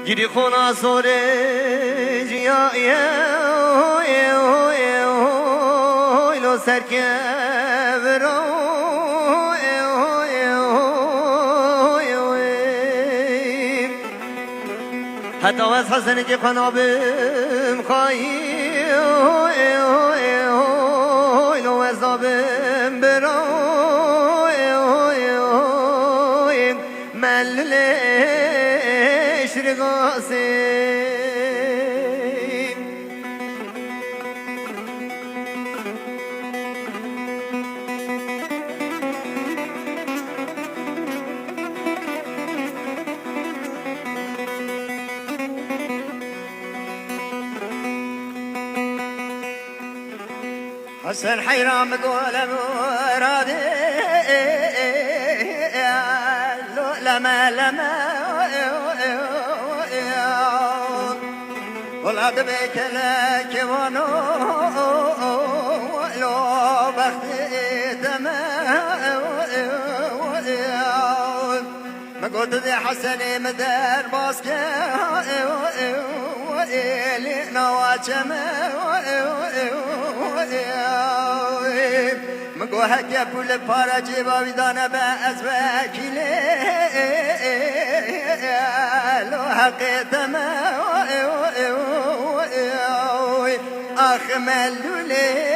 گیری خونا سوره جیا لو سرکه برو حتی از حسنی که خنابم خواهی لو از دابم برو مللش رقاصم حسن حيران بقول مرادي لما ولا دبيك لك ونو لو بختي تمام ما قلت ذي حسني مدار باسكي لي نواجم مگو هک پول پارا جیبا ویدانه به از وکیله لو حقیتم آخ ملوله